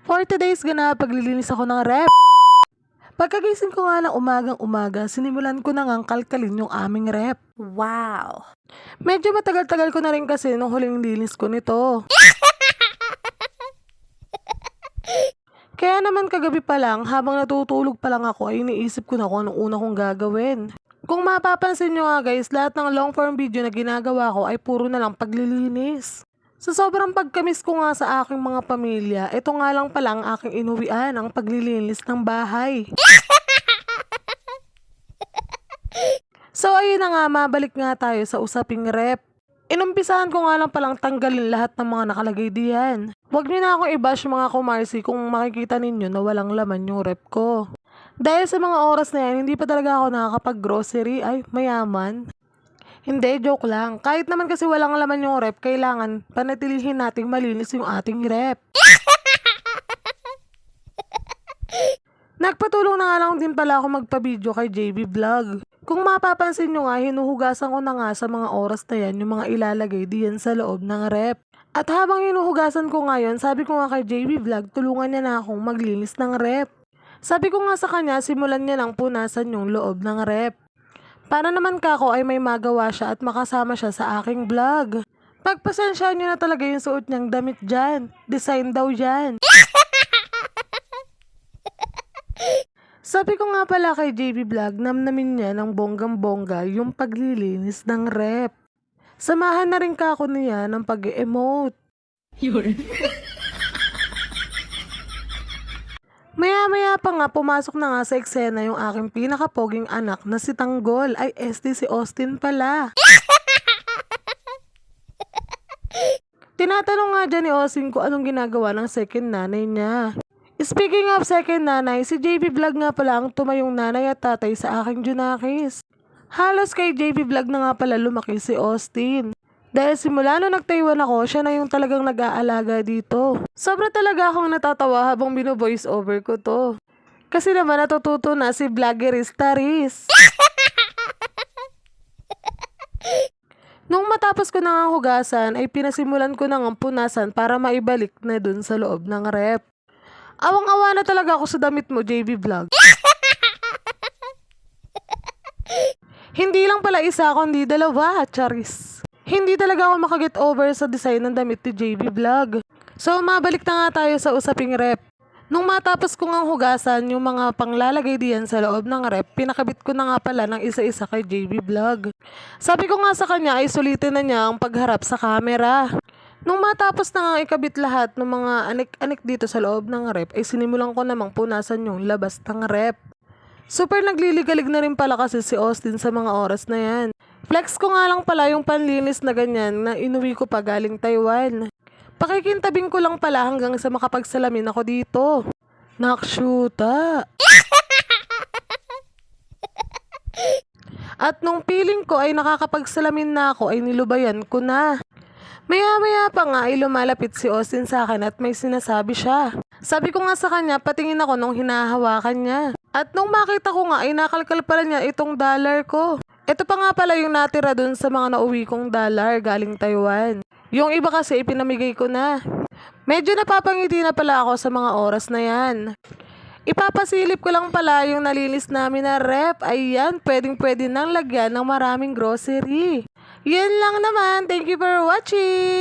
For today's gana, paglilinis ako ng rep. Pagkagising ko nga ng umagang-umaga, sinimulan ko na ngang kalkalin yung aming rep. Wow! Medyo matagal-tagal ko na rin kasi nung huling linis ko nito. Kaya naman kagabi pa lang, habang natutulog pa lang ako ay iniisip ko na kung anong una kong gagawin. Kung mapapansin nyo nga guys, lahat ng long form video na ginagawa ko ay puro na lang paglilinis. Sa sobrang pagkamis ko nga sa aking mga pamilya, ito nga lang pala ang aking inuwian, ang paglilinis ng bahay. So ayun na nga, mabalik nga tayo sa usaping rep. Inumpisahan ko nga lang palang tanggalin lahat ng mga nakalagay diyan. Huwag niyo na akong i-bash mga kumarsi kung makikita ninyo na walang laman yung rep ko. Dahil sa mga oras na yan, hindi pa talaga ako nakakapag-grocery. Ay, mayaman. Hindi, joke lang. Kahit naman kasi walang laman yung rep, kailangan panatilihin nating malinis yung ating rep. Nagpatulong na nga lang din pala ako magpa-video kay JB Vlog. Kung mapapansin nyo nga, hinuhugasan ko na nga sa mga oras na yan yung mga ilalagay diyan sa loob ng rep. At habang hinuhugasan ko ngayon, sabi ko nga kay JB Vlog, tulungan niya na akong maglinis ng rep. Sabi ko nga sa kanya, simulan niya lang punasan yung loob ng rep. Para naman kako ay may magawa siya at makasama siya sa aking vlog. Pagpasensyahan nyo na talaga yung suot niyang damit dyan. Design daw yan. Sabi ko nga pala kay JB Vlog, namnamin niya ng bonggang-bongga yung paglilinis ng rep. Samahan na rin kako niya ng pag-emote. Maya-maya pa nga, pumasok na nga sa eksena yung aking pinakapoging anak na si Tanggol. Ay, si Austin pala. Tinatanong nga dyan ni Austin kung anong ginagawa ng second nanay niya. Speaking of second nanay, si JB Vlog nga pala ang tumayong nanay at tatay sa aking Junakis. Halos kay JB Vlog na nga pala lumaki si Austin. Dahil simula nung nag-Taiwan ako, siya na yung talagang nag-aalaga dito. Sobra talaga akong natatawa habang bino-voice over ko to. Kasi naman natututo na si Vloggerista Riz. Nung matapos ko na nga hugasan, ay pinasimulan ko na nga punasan para maibalik na dun sa loob ng rep. Awang-awa na talaga ako sa damit mo, JB Vlog. Hindi lang pala isa, kundi dalawa, charis. Hindi talaga ako makaget over sa design ng damit ni JB Vlog. So, mabalik na nga tayo sa usaping rep. Nung matapos ko ngang hugasan yung mga panglalagay diyan sa loob ng rep, pinakabit ko na nga pala ng isa-isa kay JB Vlog. Sabi ko nga sa kanya ay sulitin na niya ang pagharap sa camera. Nung matapos na nga ikabit lahat ng mga anik-anik dito sa loob ng rep, ay sinimulan ko namang punasan yung labas ng rep. Super nagliligalig na rin pala kasi si Austin sa mga oras na yan. Flex ko nga lang pala yung panlinis na ganyan na inuwi ko pa galing Taiwan. Pakikintabing ko lang pala hanggang sa makapagsalamin ako dito. Nakshuta. At nung feeling ko ay nakakapagsalamin na ako ay nilubayan ko na. Maya-maya pa nga ay lumalapit si Austin sa akin at may sinasabi siya. Sabi ko nga sa kanya, patingin ako nung hinahawakan niya. At nung makita ko nga ay nakalkal pala niya itong dollar ko. Ito pa nga pala yung natira dun sa mga nauwi kong dollar galing Taiwan. Yung iba kasi ipinamigay ko na. Medyo napapangiti na pala ako sa mga oras na yan. Ipapasilip ko lang pala yung nalinis namin na rep. Ayan, pwedeng-pwede nang lagyan ng maraming grocery. Yan lang naman. Thank you for watching!